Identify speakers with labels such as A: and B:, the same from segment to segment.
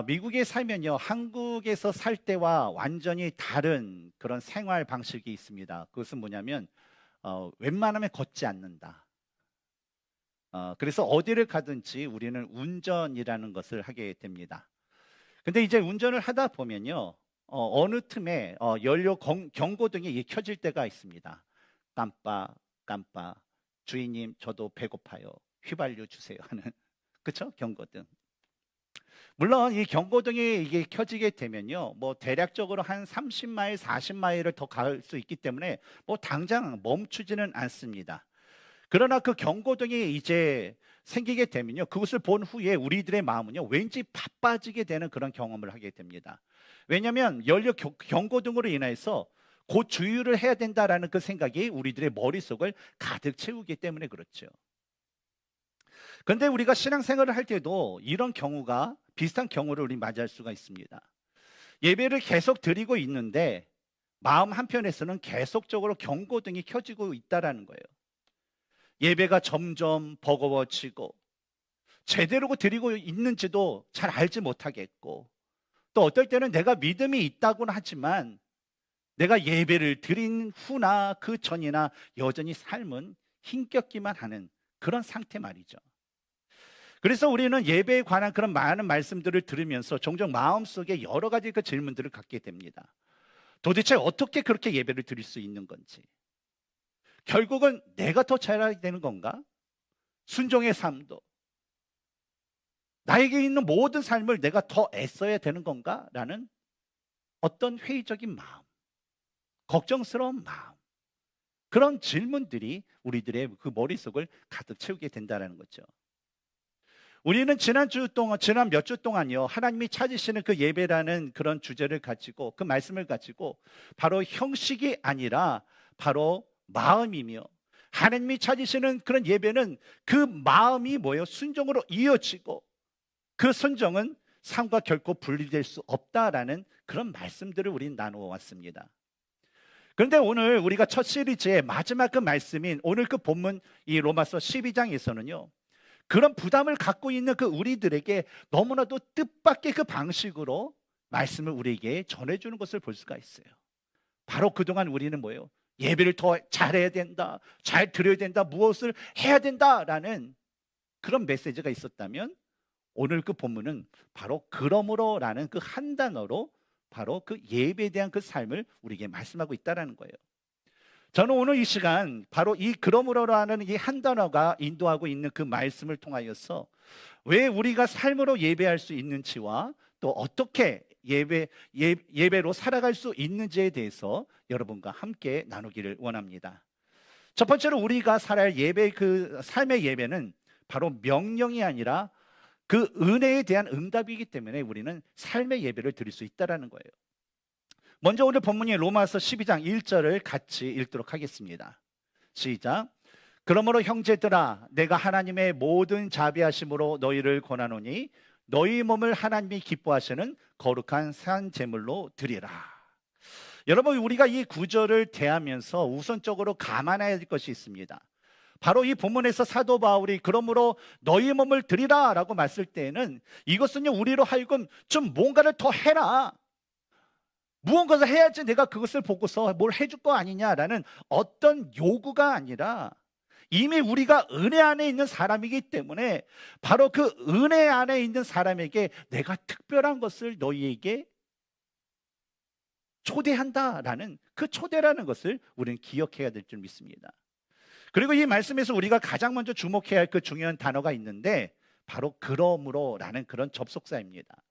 A: 미국에 살면요, 한국에서 살 때와 완전히 다른 그런 생활 방식이 있습니다. 그것은 뭐냐면 웬만하면 걷지 않는다. 그래서 어디를 가든지 우리는 운전이라는 것을 하게 됩니다. 근데 이제 운전을 하다 보면요, 어느 틈에 연료 경고등이 켜질 때가 있습니다. 깜빡 깜빡, 주인님 저도 배고파요, 휘발유 주세요 하는 그쵸? 경고등. 물론 이 경고등이 이게 켜지게 되면요, 뭐 대략적으로 한 30마일, 40마일을 더 갈 수 있기 때문에 뭐 당장 멈추지는 않습니다. 그러나 그 경고등이 이제 생기게 되면요, 그것을 본 후에 우리들의 마음은요, 왠지 바빠지게 되는 그런 경험을 하게 됩니다. 왜냐하면 연료 경고등으로 인해서 곧 주유를 해야 된다라는 그 생각이 우리들의 머릿속을 가득 채우기 때문에 그렇죠. 그런데 우리가 신앙생활을 할 때도 이런 경우가, 비슷한 경우를 우리 맞이할 수가 있습니다. 예배를 계속 드리고 있는데 마음 한편에서는 계속적으로 경고등이 켜지고 있다라는 거예요. 예배가 점점 버거워지고 제대로 드리고 있는지도 잘 알지 못하겠고, 또 어떨 때는 내가 믿음이 있다고는 하지만 내가 예배를 드린 후나 그 전이나 여전히 삶은 힘겹기만 하는 그런 상태 말이죠. 그래서 우리는 예배에 관한 그런 많은 말씀들을 들으면서 종종 마음속에 여러 가지 그 질문들을 갖게 됩니다. 도대체 어떻게 그렇게 예배를 드릴 수 있는 건지, 결국은 내가 더 잘해야 되는 건가? 순종의 삶도, 나에게 있는 모든 삶을 내가 더 애써야 되는 건가? 라는 어떤 회의적인 마음, 걱정스러운 마음, 그런 질문들이 우리들의 그 머릿속을 가득 채우게 된다는 거죠. 우리는 지난 몇 주 동안요, 하나님이 찾으시는 그 예배라는 그런 주제를 가지고, 그 말씀을 가지고, 바로 형식이 아니라 바로 마음이며, 하나님이 찾으시는 그런 예배는 그 마음이 뭐예요? 순종으로 이어지고, 그 순종은 삶과 결코 분리될 수 없다라는 그런 말씀들을 우리는 나누어 왔습니다. 그런데 오늘 우리가 첫 시리즈의 마지막 그 말씀인 오늘 그 본문 이 로마서 12장에서는요, 그런 부담을 갖고 있는 그 우리들에게 너무나도 뜻밖의 그 방식으로 말씀을 우리에게 전해주는 것을 볼 수가 있어요. 바로 그동안 우리는 뭐예요? 예배를 더 잘해야 된다, 잘 드려야 된다, 무엇을 해야 된다라는 그런 메시지가 있었다면, 오늘 그 본문은 바로 그러므로라는 그 한 단어로 바로 그 예배에 대한 그 삶을 우리에게 말씀하고 있다는 거예요. 저는 오늘 이 시간 바로 이 그러므로라는 이 한 단어가 인도하고 있는 그 말씀을 통하여서 왜 우리가 삶으로 예배할 수 있는지와 또 어떻게 예배로 살아갈 수 있는지에 대해서 여러분과 함께 나누기를 원합니다. 첫 번째로 우리가 살아야 예배, 그 삶의 예배는 바로 명령이 아니라 그 은혜에 대한 응답이기 때문에 우리는 삶의 예배를 드릴 수 있다는 거예요. 먼저 오늘 본문이 로마서 12장 1절을 같이 읽도록 하겠습니다. 시작. 그러므로 형제들아, 내가 하나님의 모든 자비하심으로 너희를 권하노니 너희 몸을 하나님이 기뻐하시는 거룩한 산 제물로 드리라. 여러분, 우리가 이 구절을 대하면서 우선적으로 감안해야 할 것이 있습니다. 바로 이 본문에서 사도 바울이 그러므로 너희 몸을 드리라 라고 말했을 때에는 이것은요, 우리로 하여금 좀 뭔가를 더 해라, 무언가를 해야지 내가 그것을 보고서 뭘 해줄 거 아니냐라는 어떤 요구가 아니라, 이미 우리가 은혜 안에 있는 사람이기 때문에 바로 그 은혜 안에 있는 사람에게 내가 특별한 것을 너희에게 초대한다라는 그 초대라는 것을 우리는 기억해야 될 줄 믿습니다. 그리고 이 말씀에서 우리가 가장 먼저 주목해야 할 그 중요한 단어가 있는데 바로 그러므로라는 그런 접속사입니다.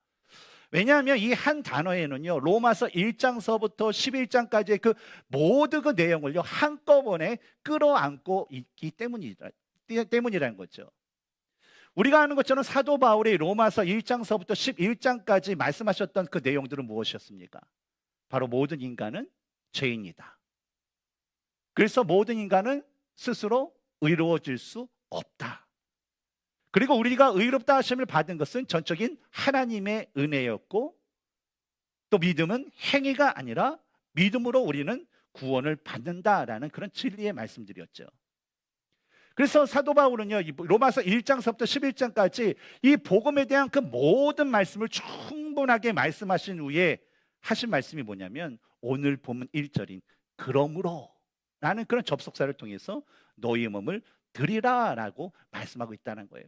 A: 왜냐하면 이 한 단어에는요, 로마서 1장서부터 11장까지의 그 모든 그 내용을요 한꺼번에 끌어안고 있기 때문이라는 거죠. 우리가 아는 것처럼 사도 바울이 로마서 1장서부터 11장까지 말씀하셨던 그 내용들은 무엇이었습니까? 바로 모든 인간은 죄인이다. 그래서 모든 인간은 스스로 의로워질 수 없다. 그리고 우리가 의롭다 하심을 받은 것은 전적인 하나님의 은혜였고, 또 믿음은 행위가 아니라 믿음으로 우리는 구원을 받는다라는 그런 진리의 말씀들이었죠. 그래서 사도 바울은요, 이 로마서 1장서부터 11장까지 이 복음에 대한 그 모든 말씀을 충분하게 말씀하신 후에 하신 말씀이 뭐냐면 오늘 본문 1절인 그러므로 라는 그런 접속사를 통해서 너희의 몸을 드리라라고 말씀하고 있다는 거예요.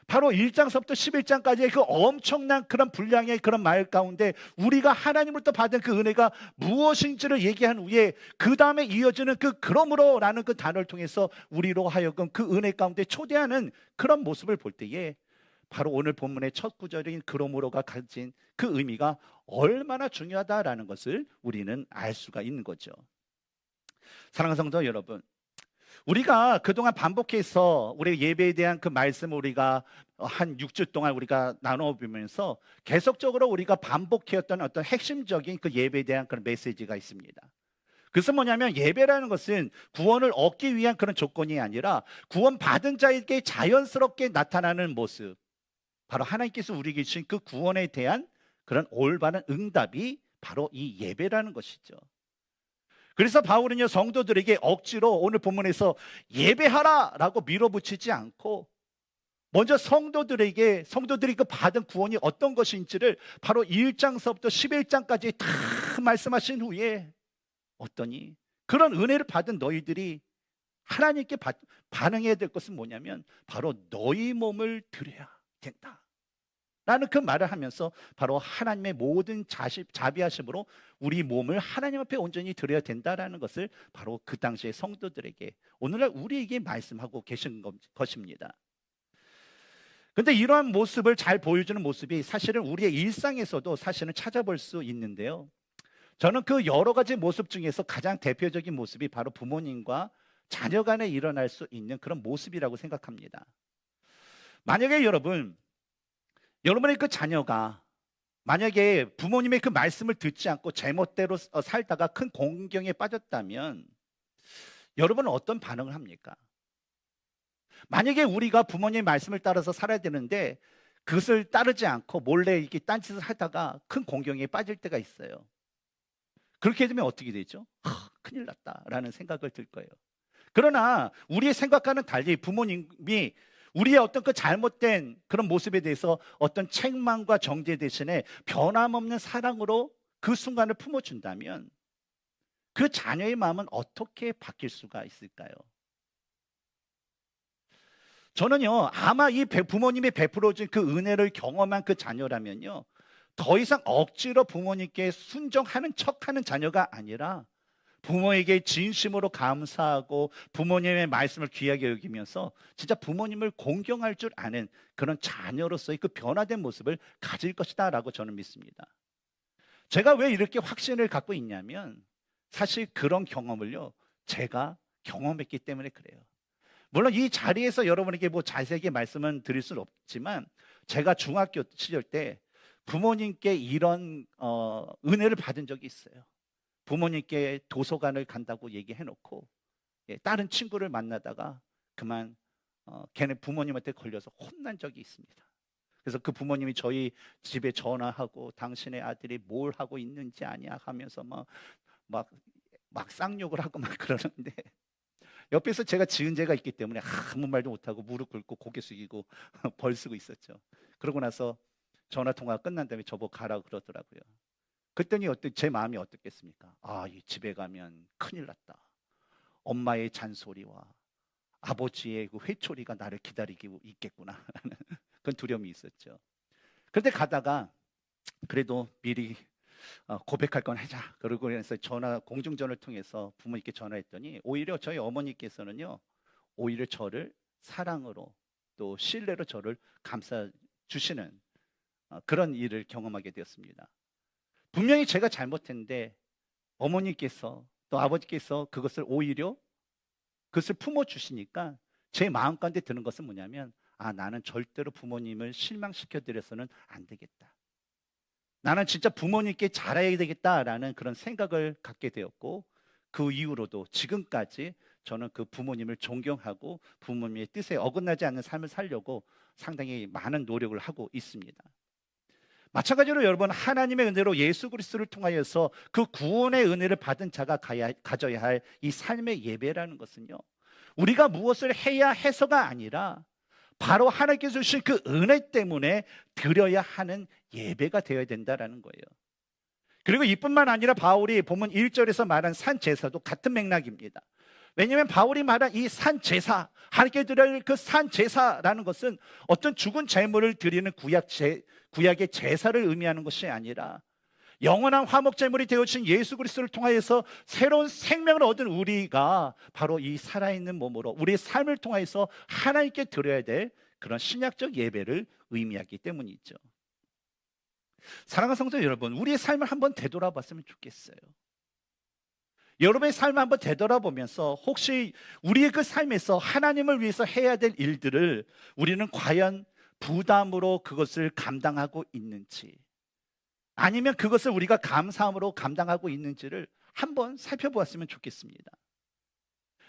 A: 바로 1장서부터 11장까지의 그 엄청난 그런 분량의 그런 말 가운데 우리가 하나님으로부터 받은 그 은혜가 무엇인지를 얘기한 후에 그 다음에 이어지는 그 그러므로라는 그 단어를 통해서 우리로 하여금 그 은혜 가운데 초대하는 그런 모습을 볼 때에 바로 오늘 본문의 첫 구절인 그러므로가 가진 그 의미가 얼마나 중요하다라는 것을 우리는 알 수가 있는 거죠. 사랑하는 성도 여러분, 우리가 그동안 반복해서 우리 예배에 대한 그 말씀을 우리가 한 6주 동안 우리가 나눠보면서 계속적으로 우리가 반복해왔던 어떤 핵심적인 그 예배에 대한 그런 메시지가 있습니다. 그것은 뭐냐면 예배라는 것은 구원을 얻기 위한 그런 조건이 아니라 구원받은 자에게 자연스럽게 나타나는 모습, 바로 하나님께서 우리에게 주신 그 구원에 대한 그런 올바른 응답이 바로 이 예배라는 것이죠. 그래서 바울은요, 성도들에게 억지로 오늘 본문에서 예배하라라고 밀어붙이지 않고 먼저 성도들이 그 받은 구원이 어떤 것인지를 바로 1장서부터 11장까지 다 말씀하신 후에 어떠니 그런 은혜를 받은 너희들이 하나님께 반응해야 될 것은 뭐냐면 바로 너희 몸을 드려야 된다 라는 그 말을 하면서 바로 하나님의 모든 자비하심으로 우리 몸을 하나님 앞에 온전히 드려야 된다라는 것을 바로 그 당시의 성도들에게 오늘날 우리에게 말씀하고 계신 것입니다. 그런데 이러한 모습을 잘 보여주는 모습이 사실은 우리의 일상에서도 사실은 찾아볼 수 있는데요. 저는 그 여러 가지 모습 중에서 가장 대표적인 모습이 바로 부모님과 자녀 간에 일어날 수 있는 그런 모습이라고 생각합니다. 만약에 여러분의 그 자녀가 만약에 부모님의 그 말씀을 듣지 않고 제멋대로 살다가 큰 공경에 빠졌다면 여러분은 어떤 반응을 합니까? 만약에 우리가 부모님의 말씀을 따라서 살아야 되는데 그것을 따르지 않고 몰래 이렇게 딴짓을 하다가 큰 공경에 빠질 때가 있어요. 그렇게 되면 어떻게 되죠? 큰일 났다라는 생각을 들 거예요. 그러나 우리의 생각과는 달리 부모님이 우리의 어떤 그 잘못된 그런 모습에 대해서 어떤 책망과 정죄 대신에 변함없는 사랑으로 그 순간을 품어준다면 그 자녀의 마음은 어떻게 바뀔 수가 있을까요? 저는요, 아마 이 부모님이 베풀어준 그 은혜를 경험한 그 자녀라면요, 더 이상 억지로 부모님께 순종하는 척하는 자녀가 아니라 부모에게 진심으로 감사하고 부모님의 말씀을 귀하게 여기면서 진짜 부모님을 공경할 줄 아는 그런 자녀로서의 그 변화된 모습을 가질 것이다 라고 저는 믿습니다. 제가 왜 이렇게 확신을 갖고 있냐면 사실 그런 경험을요, 제가 경험했기 때문에 그래요. 물론 이 자리에서 여러분에게 뭐 자세하게 말씀은 드릴 수는 없지만 제가 중학교 시절 때 부모님께 이런 은혜를 받은 적이 있어요. 부모님께 도서관을 간다고 얘기해놓고 다른 친구를 만나다가 그만 걔네 부모님한테 걸려서 혼난 적이 있습니다. 그래서 그 부모님이 저희 집에 전화하고 당신의 아들이 뭘 하고 있는지 아냐 하면서 막 쌍욕을 하고 막 그러는데 옆에서 제가 지은 죄가 있기 때문에 아무 말도 못하고 무릎 꿇고 고개 숙이고 벌 쓰고 있었죠. 그러고 나서 전화 통화가 끝난 다음에 저보고 가라 그러더라고요. 그랬더니 제 마음이 어떻겠습니까? 이 집에 가면 큰일 났다. 엄마의 잔소리와 아버지의 그 회초리가 나를 기다리고 있겠구나. 그런 두려움이 있었죠. 그런데 가다가 그래도 미리 고백할 건 하자. 그러고 그래서 공중전을 통해서 부모님께 전화했더니 오히려 저희 어머니께서는요, 오히려 저를 사랑으로 또 신뢰로 저를 감싸 주시는 그런 일을 경험하게 되었습니다. 분명히 제가 잘못했는데 어머니께서 또 아버지께서 오히려 그것을 품어주시니까 제 마음 가운데 드는 것은 뭐냐면 나는 절대로 부모님을 실망시켜 드려서는 안 되겠다. 나는 진짜 부모님께 잘해야 되겠다라는 그런 생각을 갖게 되었고 그 이후로도 지금까지 저는 그 부모님을 존경하고 부모님의 뜻에 어긋나지 않는 삶을 살려고 상당히 많은 노력을 하고 있습니다. 마찬가지로 여러분, 하나님의 은혜로 예수 그리스도를 통하여서 그 구원의 은혜를 받은 자가 가져야 할 이 삶의 예배라는 것은요, 우리가 무엇을 해야 해서가 아니라 바로 하나님께서 주신 그 은혜 때문에 드려야 하는 예배가 되어야 된다라는 거예요. 그리고 이뿐만 아니라 바울이 본문 1절에서 말한 산제사도 같은 맥락입니다. 왜냐하면 바울이 말한 이 산제사, 하나님께 드릴 그 산제사라는 것은 어떤 죽은 제물을 드리는 구약의 제사를 의미하는 것이 아니라 영원한 화목제물이 되어진 예수 그리스도를 통하여서 새로운 생명을 얻은 우리가 바로 이 살아있는 몸으로 우리의 삶을 통하여서 하나님께 드려야 될 그런 신약적 예배를 의미하기 때문이죠. 사랑하는 성도 여러분, 우리의 삶을 한번 되돌아봤으면 좋겠어요. 여러분의 삶을 한번 되돌아보면서 혹시 우리의 그 삶에서 하나님을 위해서 해야 될 일들을 우리는 과연 부담으로 그것을 감당하고 있는지, 아니면 그것을 우리가 감사함으로 감당하고 있는지를 한번 살펴보았으면 좋겠습니다.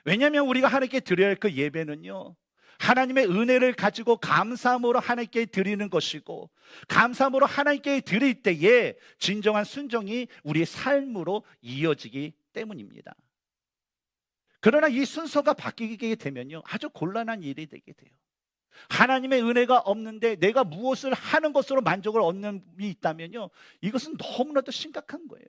A: 왜냐하면 우리가 하나님께 드려야 할 그 예배는요, 하나님의 은혜를 가지고 감사함으로 하나님께 드리는 것이고, 감사함으로 하나님께 드릴 때에 진정한 순종이 우리의 삶으로 이어지기 때문입니다. 그러나 이 순서가 바뀌게 되면요, 아주 곤란한 일이 되게 돼요. 하나님의 은혜가 없는데 내가 무엇을 하는 것으로 만족을 얻는 게 있다면요, 이것은 너무나도 심각한 거예요.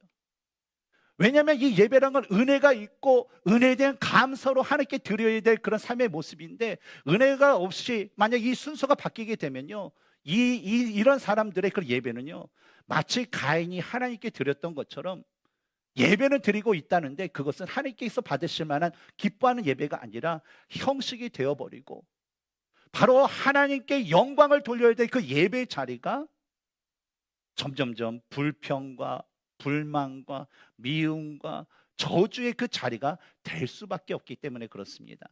A: 왜냐하면 이 예배란 건 은혜가 있고 은혜에 대한 감사로 하나님께 드려야 될 그런 삶의 모습인데, 은혜가 없이 만약 이 순서가 바뀌게 되면요, 이런 사람들의 그 예배는요, 마치 가인이 하나님께 드렸던 것처럼 예배는 드리고 있다는데 그것은 하나님께서 받으실 만한 기뻐하는 예배가 아니라 형식이 되어버리고, 바로 하나님께 영광을 돌려야 될 그 예배의 자리가 점점점 불평과 불만과 미움과 저주의 그 자리가 될 수밖에 없기 때문에 그렇습니다.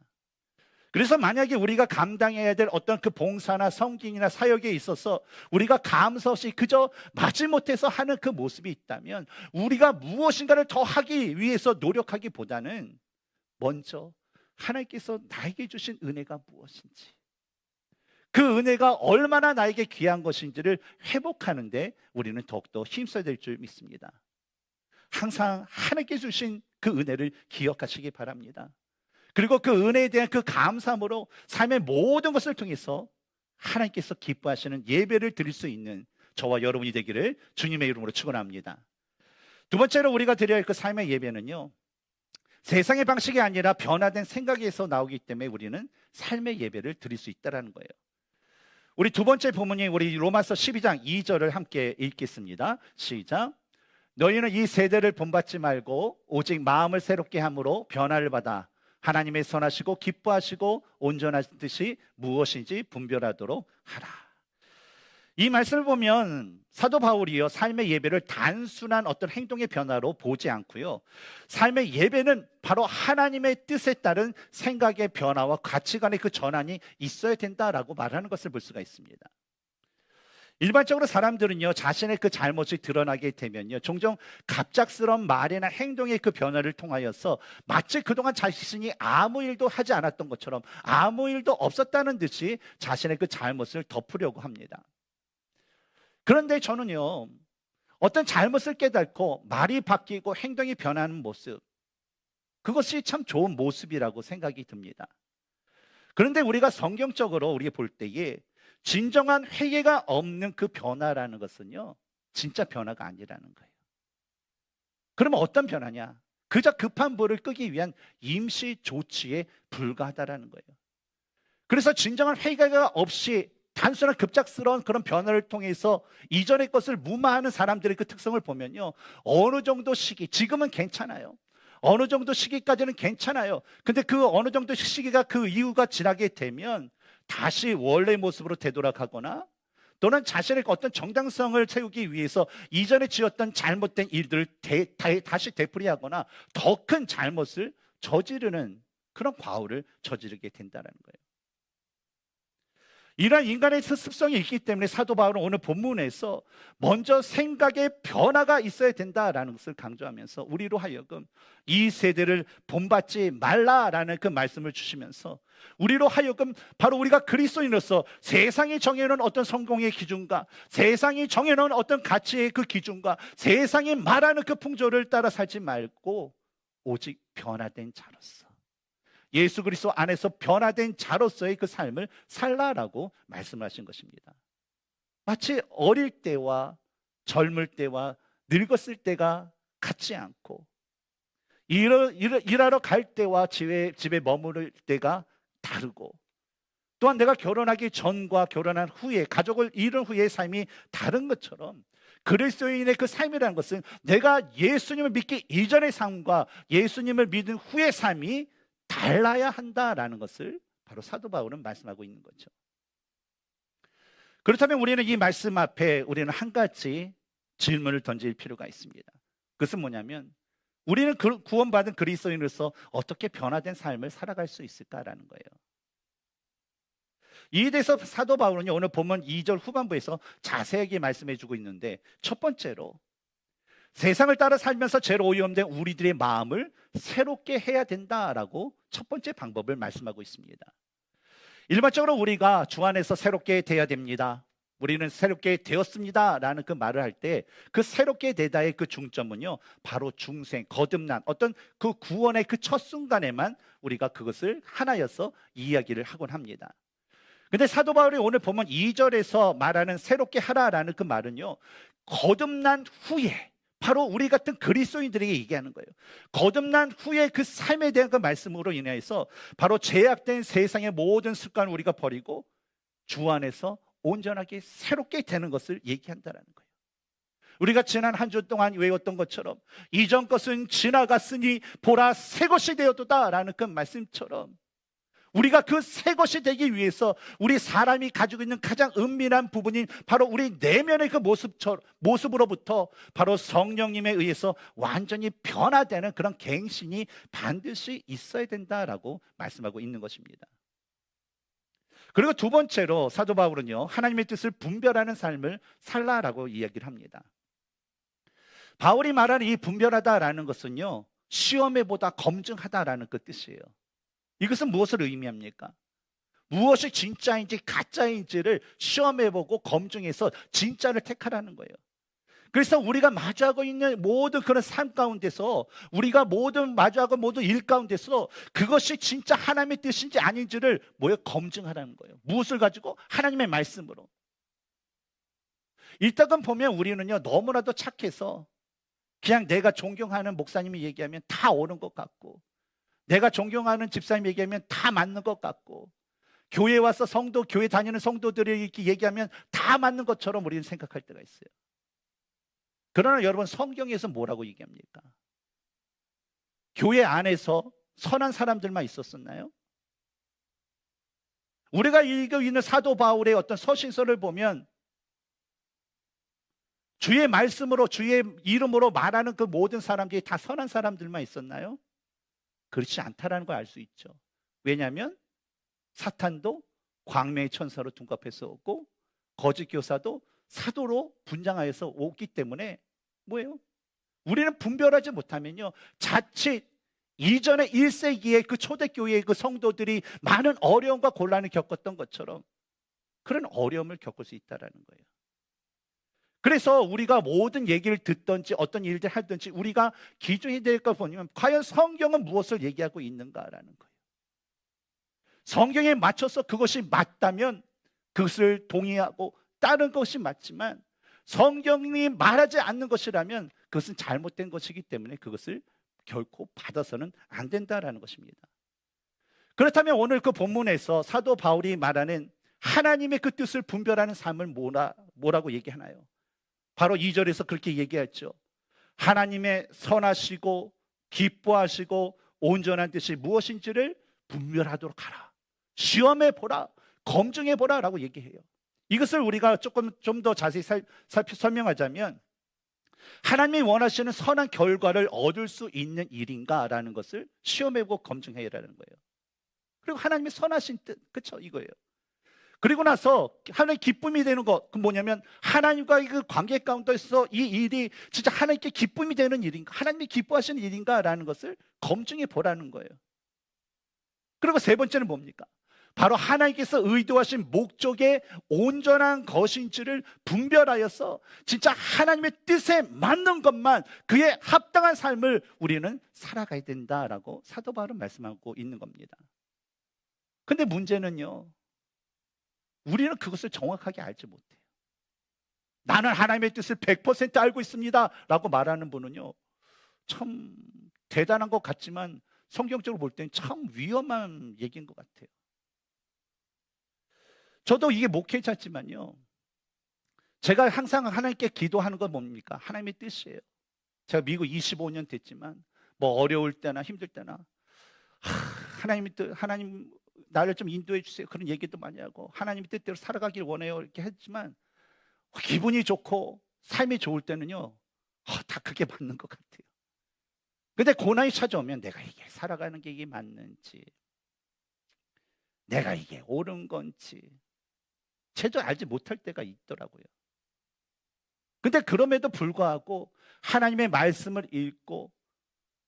A: 그래서 만약에 우리가 감당해야 될 어떤 그 봉사나 섬김이나 사역에 있어서 우리가 감사 없이 그저 마지못해서 하는 그 모습이 있다면, 우리가 무엇인가를 더 하기 위해서 노력하기보다는 먼저 하나님께서 나에게 주신 은혜가 무엇인지, 그 은혜가 얼마나 나에게 귀한 것인지를 회복하는데 우리는 더욱더 힘써야 될 줄 믿습니다. 항상 하나님께 주신 그 은혜를 기억하시기 바랍니다. 그리고 그 은혜에 대한 그 감사함으로 삶의 모든 것을 통해서 하나님께서 기뻐하시는 예배를 드릴 수 있는 저와 여러분이 되기를 주님의 이름으로 축원합니다. 두 번째로 우리가 드려야 할 그 삶의 예배는요, 세상의 방식이 아니라 변화된 생각에서 나오기 때문에 우리는 삶의 예배를 드릴 수 있다는 거예요. 우리 두 번째 본문이 우리 로마서 12장 2절을 함께 읽겠습니다. 시작. 너희는 이 세대를 본받지 말고 오직 마음을 새롭게 함으로 변화를 받아 하나님의 선하시고 기뻐하시고 온전하신 뜻이 무엇인지 분별하도록 하라. 이 말씀을 보면 사도 바울이요, 삶의 예배를 단순한 어떤 행동의 변화로 보지 않고요, 삶의 예배는 바로 하나님의 뜻에 따른 생각의 변화와 가치관의 그 전환이 있어야 된다라고 말하는 것을 볼 수가 있습니다. 일반적으로 사람들은요, 자신의 그 잘못이 드러나게 되면요, 종종 갑작스러운 말이나 행동의 그 변화를 통하여서 마치 그동안 자신이 아무 일도 하지 않았던 것처럼, 아무 일도 없었다는 듯이 자신의 그 잘못을 덮으려고 합니다. 그런데 저는요, 어떤 잘못을 깨닫고 말이 바뀌고 행동이 변하는 모습, 그것이 참 좋은 모습이라고 생각이 듭니다. 그런데 우리가 성경적으로 우리가 볼 때에 진정한 회개가 없는 그 변화라는 것은요, 진짜 변화가 아니라는 거예요. 그러면 어떤 변화냐? 그저 급한 불을 끄기 위한 임시 조치에 불과하다라는 거예요. 그래서 진정한 회개가 없이 단순한 급작스러운 그런 변화를 통해서 이전의 것을 무마하는 사람들의 그 특성을 보면요, 어느 정도 시기, 지금은 괜찮아요. 어느 정도 시기까지는 괜찮아요. 근데 그 어느 정도 시기가 그 이유가 지나게 되면 다시 원래 모습으로 되돌아가거나, 또는 자신의 어떤 정당성을 채우기 위해서 이전에 지었던 잘못된 일들을 다시 되풀이하거나 더 큰 잘못을 저지르는 그런 과오를 저지르게 된다는 거예요. 이러한 인간의 습성이 있기 때문에 사도 바울은 오늘 본문에서 먼저 생각의 변화가 있어야 된다라는 것을 강조하면서 우리로 하여금 이 세대를 본받지 말라라는 그 말씀을 주시면서, 우리로 하여금 바로 우리가 그리스도인으로서 세상이 정해놓은 어떤 성공의 기준과 세상이 정해놓은 어떤 가치의 그 기준과 세상이 말하는 그 풍조를 따라 살지 말고 오직 변화된 자로서 예수 그리스도 안에서 변화된 자로서의 그 삶을 살라라고 말씀하신 것입니다. 마치 어릴 때와 젊을 때와 늙었을 때가 같지 않고 일하러 갈 때와 집에 머무를 때가 다르고, 또한 내가 결혼하기 전과 결혼한 후에 가족을 이룬 후의 삶이 다른 것처럼 그리스도인의 그 삶이라는 것은 내가 예수님을 믿기 이전의 삶과 예수님을 믿은 후의 삶이 달라야 한다라는 것을 바로 사도 바울은 말씀하고 있는 거죠. 그렇다면 우리는 이 말씀 앞에 우리는 한 가지 질문을 던질 필요가 있습니다. 그것은 뭐냐면, 우리는 구원받은 그리스도인으로서 어떻게 변화된 삶을 살아갈 수 있을까라는 거예요. 이에 대해서 사도 바울은요, 오늘 본문 2절 후반부에서 자세하게 말씀해 주고 있는데, 첫 번째로 세상을 따라 살면서 죄로 오염된 우리들의 마음을 새롭게 해야 된다라고 첫 번째 방법을 말씀하고 있습니다. 일반적으로 우리가 주 안에서 새롭게 돼야 됩니다, 우리는 새롭게 되었습니다 라는 그 말을 할 때 그 새롭게 되다의 그 중점은요, 바로 중생, 거듭난 어떤 그 구원의 그 첫 순간에만 우리가 그것을 하나여서 이야기를 하곤 합니다. 근데 사도 바울이 오늘 보면 2절에서 말하는 새롭게 하라라는 그 말은요, 거듭난 후에, 바로 우리 같은 그리스도인들에게 얘기하는 거예요. 거듭난 후에 그 삶에 대한 그 말씀으로 인해서 바로 죄악된 세상의 모든 습관을 우리가 버리고 주 안에서 온전하게 새롭게 되는 것을 얘기한다는 거예요. 우리가 지난 한 주 동안 외웠던 것처럼 이전 것은 지나갔으니 보라 새 것이 되었도다라는 그 말씀처럼, 우리가 그 새 것이 되기 위해서 우리 사람이 가지고 있는 가장 은밀한 부분인 바로 우리 내면의 그 모습으로부터 바로 성령님에 의해서 완전히 변화되는 그런 갱신이 반드시 있어야 된다라고 말씀하고 있는 것입니다. 그리고 두 번째로 사도 바울은요, 하나님의 뜻을 분별하는 삶을 살라라고 이야기를 합니다. 바울이 말하는 이 분별하다라는 것은요, 시험해보다 검증하다라는 그 뜻이에요. 이것은 무엇을 의미합니까? 무엇이 진짜인지 가짜인지를 시험해보고 검증해서 진짜를 택하라는 거예요. 그래서 우리가 마주하고 있는 모든 그런 삶 가운데서, 우리가 마주하고 모든 일 가운데서 그것이 진짜 하나님의 뜻인지 아닌지를 검증하라는 거예요. 무엇을 가지고? 하나님의 말씀으로. 일단은 보면 우리는요, 너무나도 착해서 그냥 내가 존경하는 목사님이 얘기하면 다 옳은 것 같고, 내가 존경하는 집사님 얘기하면 다 맞는 것 같고, 교회 와서 교회 다니는 성도들이 이렇게 얘기하면 다 맞는 것처럼 우리는 생각할 때가 있어요. 그러나 여러분, 성경에서 뭐라고 얘기합니까? 교회 안에서 선한 사람들만 있었었나요? 우리가 읽고 있는 사도 바울의 어떤 서신서를 보면 주의 말씀으로, 주의 이름으로 말하는 그 모든 사람들이 다 선한 사람들만 있었나요? 그렇지 않다라는 걸 알 수 있죠. 왜냐하면 사탄도 광명의 천사로 둔갑해서 오고, 거짓 교사도 사도로 분장하여서 오기 때문에 우리는 분별하지 못하면요, 자칫 이전의 1세기의 그 초대교회의 그 성도들이 많은 어려움과 곤란을 겪었던 것처럼 그런 어려움을 겪을 수 있다는 거예요. 그래서 우리가 모든 얘기를 듣든지 어떤 일들 하든지 우리가 기준이 될 것 보면, 과연 성경은 무엇을 얘기하고 있는가라는 거예요. 성경에 맞춰서 그것이 맞다면 그것을 동의하고 따른 것이 맞지만, 성경이 말하지 않는 것이라면 그것은 잘못된 것이기 때문에 그것을 결코 받아서는 안 된다라는 것입니다. 그렇다면 오늘 그 본문에서 사도 바울이 말하는 하나님의 그 뜻을 분별하는 삶을 뭐라고 얘기하나요? 바로 2절에서 그렇게 얘기했죠. 하나님의 선하시고 기뻐하시고 온전한 뜻이 무엇인지를 분별하도록 하라, 시험해보라, 검증해보라 라고 얘기해요. 이것을 우리가 좀 더 자세히 설명하자면, 하나님이 원하시는 선한 결과를 얻을 수 있는 일인가 라는 것을 시험해보고 검증해라는 거예요. 그리고 하나님의 선하신 뜻, 그렇죠, 이거예요. 그리고 나서 하나님의 기쁨이 되는 것, 그 뭐냐면 하나님과의 그 관계 가운데서 이 일이 진짜 하나님께 기쁨이 되는 일인가, 하나님이 기뻐하시는 일인가 라는 것을 검증해 보라는 거예요. 그리고 세 번째는 뭡니까? 바로 하나님께서 의도하신 목적의 온전한 것인지를 분별하여서 진짜 하나님의 뜻에 맞는 것만, 그에 합당한 삶을 우리는 살아가야 된다라고 사도 바울은 말씀하고 있는 겁니다. 근데 문제는요, 우리는 그것을 정확하게 알지 못해요. 나는 하나님의 뜻을 100% 알고 있습니다 라고 말하는 분은요, 참 대단한 것 같지만 성경적으로 볼 때는 참 위험한 얘기인 것 같아요. 저도 이게 목회자지만요, 제가 항상 하나님께 기도하는 건 뭡니까? 하나님의 뜻이에요. 제가 미국 25년 됐지만 뭐 어려울 때나 힘들 때나 하나님의 뜻, 하나님 나를 좀 인도해 주세요, 그런 얘기도 많이 하고 하나님의 뜻대로 살아가길 원해요 이렇게 했지만, 기분이 좋고 삶이 좋을 때는요, 다 그게 맞는 것 같아요. 근데 고난이 찾아오면 내가 이게 살아가는 게 이게 맞는지, 내가 이게 옳은 건지 제대로 알지 못할 때가 있더라고요. 근데 그럼에도 불구하고 하나님의 말씀을 읽고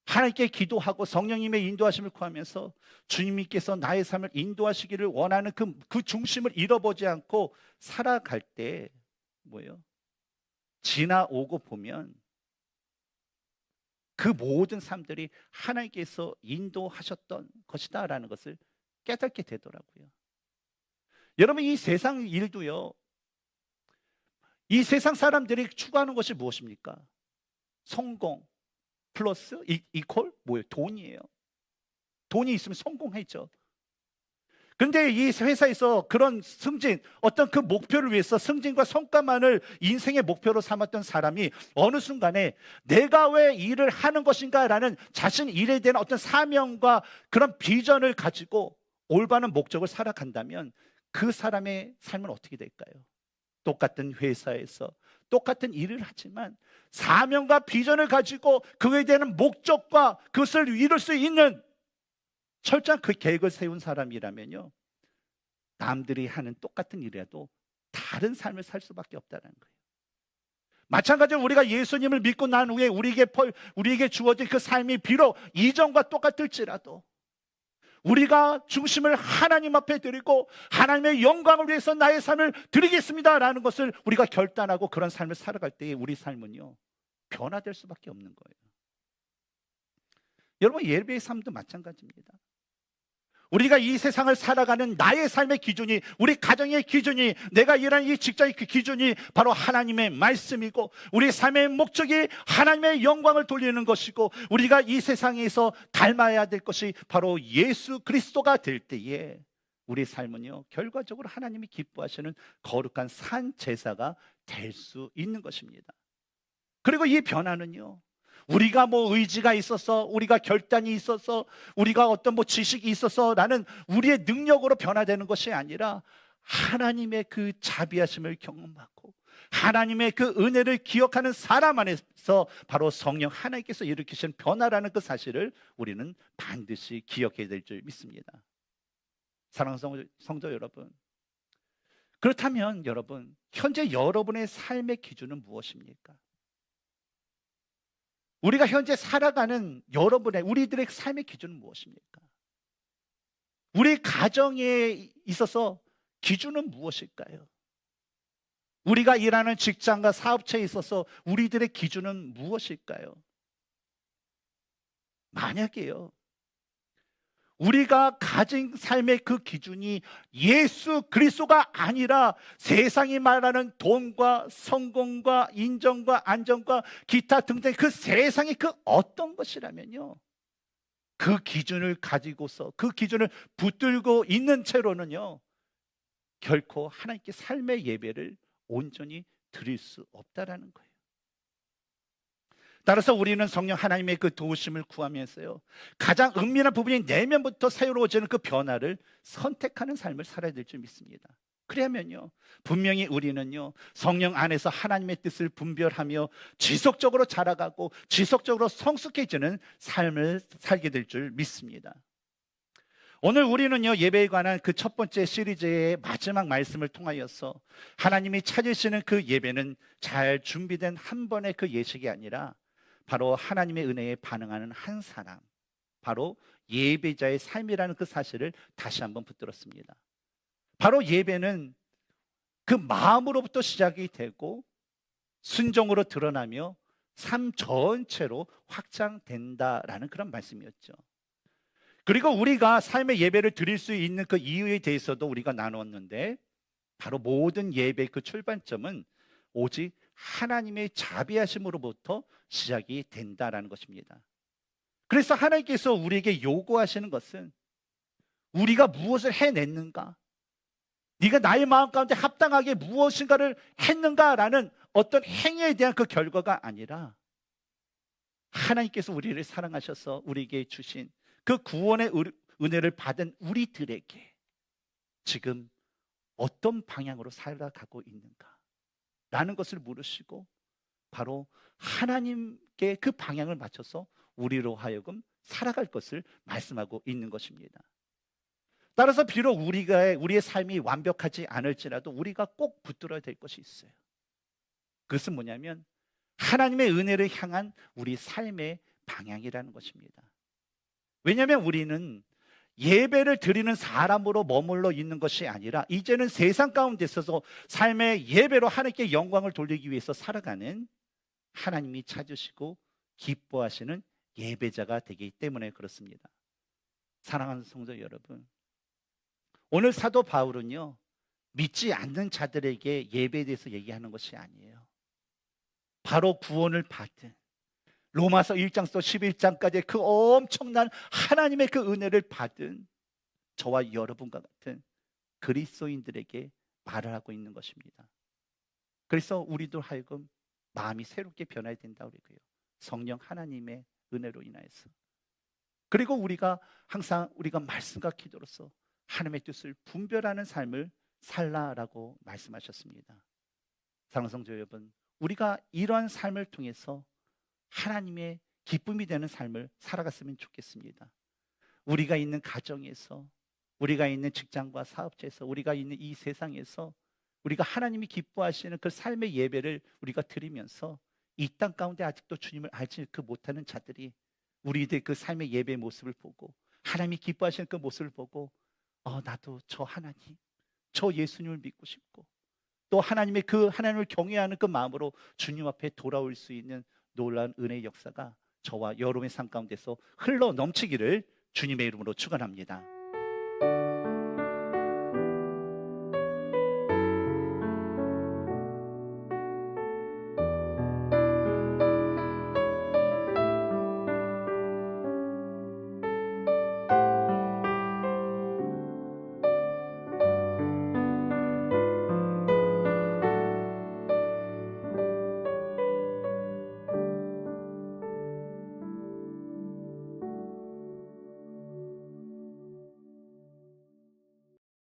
A: 하나님께 기도하고 성령님의 인도하심을 구하면서 주님께서 나의 삶을 인도하시기를 원하는 그 중심을 잃어보지 않고 살아갈 때 뭐예요? 지나오고 보면 그 모든 삶들이 하나님께서 인도하셨던 것이다라는 것을 깨닫게 되더라고요. 여러분, 이 세상 일도요, 이 세상 사람들이 추구하는 것이 무엇입니까? 성공 플러스 이퀄 뭐예요? 돈이에요. 돈이 있으면 성공했죠. 그런데 이 회사에서 그런 승진, 어떤 그 목표를 위해서 승진과 성과만을 인생의 목표로 삼았던 사람이 어느 순간에 내가 왜 일을 하는 것인가 라는 자신 일에 대한 어떤 사명과 그런 비전을 가지고 올바른 목적을 살아간다면 그 사람의 삶은 어떻게 될까요? 똑같은 회사에서 똑같은 일을 하지만 사명과 비전을 가지고 그에 대한 목적과 그것을 이룰 수 있는 철저한 그 계획을 세운 사람이라면요, 남들이 하는 똑같은 일이라도 다른 삶을 살 수밖에 없다는 거예요. 마찬가지로 우리가 예수님을 믿고 난 후에 우리에게 주어진 그 삶이 비록 이전과 똑같을지라도 우리가 중심을 하나님 앞에 드리고 하나님의 영광을 위해서 나의 삶을 드리겠습니다라는 것을 우리가 결단하고 그런 삶을 살아갈 때에 우리 삶은요, 변화될 수밖에 없는 거예요. 여러분, 예배의 삶도 마찬가지입니다. 우리가 이 세상을 살아가는 나의 삶의 기준이, 우리 가정의 기준이, 내가 일하는 이 직장의 그 기준이 바로 하나님의 말씀이고, 우리 삶의 목적이 하나님의 영광을 돌리는 것이고, 우리가 이 세상에서 닮아야 될 것이 바로 예수 그리스도가 될 때에 우리 삶은요, 결과적으로 하나님이 기뻐하시는 거룩한 산 제사가 될 수 있는 것입니다. 그리고 이 변화는요, 우리가 뭐 의지가 있어서, 우리가 결단이 있어서, 우리가 어떤 뭐 지식이 있어서 라는 우리의 능력으로 변화되는 것이 아니라 하나님의 그 자비하심을 경험하고 하나님의 그 은혜를 기억하는 사람 안에서 바로 성령 하나님께서 일으키신 변화라는 그 사실을 우리는 반드시 기억해야 될 줄 믿습니다. 사랑하는 성도 여러분, 그렇다면 여러분, 현재 여러분의 삶의 기준은 무엇입니까? 우리가 현재 살아가는 우리들의 삶의 기준은 무엇입니까? 우리 가정에 있어서 기준은 무엇일까요? 우리가 일하는 직장과 사업체에 있어서 우리들의 기준은 무엇일까요? 만약에요, 우리가 가진 삶의 그 기준이 예수 그리스도가 아니라 세상이 말하는 돈과 성공과 인정과 안정과 기타 등등 그 세상의 그 어떤 것이라면요, 그 기준을 가지고서 그 기준을 붙들고 있는 채로는요, 결코 하나님께 삶의 예배를 온전히 드릴 수 없다라는 거예요. 따라서 우리는 성령 하나님의 그 도우심을 구하면서요, 가장 은밀한 부분인 내면부터 새로워지는 그 변화를 선택하는 삶을 살아야 될 줄 믿습니다. 그러면요, 분명히 우리는요, 성령 안에서 하나님의 뜻을 분별하며 지속적으로 자라가고 지속적으로 성숙해지는 삶을 살게 될 줄 믿습니다. 오늘 우리는요, 예배에 관한 그 첫 번째 시리즈의 마지막 말씀을 통하여서 하나님이 찾으시는 그 예배는 잘 준비된 한 번의 그 예식이 아니라 바로 하나님의 은혜에 반응하는 한 사람, 바로 예배자의 삶이라는 그 사실을 다시 한번 붙들었습니다. 바로 예배는 그 마음으로부터 시작이 되고 순종으로 드러나며 삶 전체로 확장된다라는 그런 말씀이었죠. 그리고 우리가 삶의 예배를 드릴 수 있는 그 이유에 대해서도 우리가 나누었는데, 바로 모든 예배의 그 출발점은 오직 하나님의 자비하심으로부터 시작이 된다라는 것입니다. 그래서 하나님께서 우리에게 요구하시는 것은 우리가 무엇을 해냈는가, 네가 나의 마음 가운데 합당하게 무엇인가를 했는가라는 어떤 행위에 대한 그 결과가 아니라, 하나님께서 우리를 사랑하셔서 우리에게 주신 그 구원의 은혜를 받은 우리들에게 지금 어떤 방향으로 살아가고 있는가 라는 것을 물으시고, 바로 하나님께 그 방향을 맞춰서 우리로 하여금 살아갈 것을 말씀하고 있는 것입니다. 따라서 비록 우리의 삶이 완벽하지 않을지라도 우리가 꼭 붙들어야 될 것이 있어요. 그것은 뭐냐면 하나님의 은혜를 향한 우리 삶의 방향이라는 것입니다. 왜냐하면 우리는 예배를 드리는 사람으로 머물러 있는 것이 아니라 이제는 세상 가운데 있어서 삶의 예배로 하나님께 영광을 돌리기 위해서 살아가는, 하나님이 찾으시고 기뻐하시는 예배자가 되기 때문에 그렇습니다. 사랑하는 성도 여러분, 오늘 사도 바울은요, 믿지 않는 자들에게 예배에 대해서 얘기하는 것이 아니에요. 바로 구원을 받은, 로마서 1장부터 11장까지 그 엄청난 하나님의 그 은혜를 받은 저와 여러분과 같은 그리스도인들에게 말을 하고 있는 것입니다. 그래서 우리도 하여금 마음이 새롭게 변해야 된다고 그러고요. 성령 하나님의 은혜로 인하여서. 그리고 우리가 항상 우리가 말씀과 기도로서 하나님의 뜻을 분별하는 삶을 살라라고 말씀하셨습니다. 사랑하는 성도 여러분, 우리가 이러한 삶을 통해서 하나님의 기쁨이 되는 삶을 살아갔으면 좋겠습니다. 우리가 있는 가정에서, 우리가 있는 직장과 사업체에서, 우리가 있는 이 세상에서 우리가 하나님이 기뻐하시는 그 삶의 예배를 우리가 드리면서 이 땅 가운데 아직도 주님을 알지 못하는 자들이 우리들 그 삶의 예배의 모습을 보고 하나님이 기뻐하시는 그 모습을 보고 나도 저 하나님, 저 예수님을 믿고 싶고, 또 하나님의 그 하나님을 경외하는 그 마음으로 주님 앞에 돌아올 수 있는 놀라운 은혜의 역사가 저와 여러분의 삶 가운데서 흘러 넘치기를 주님의 이름으로 축원합니다.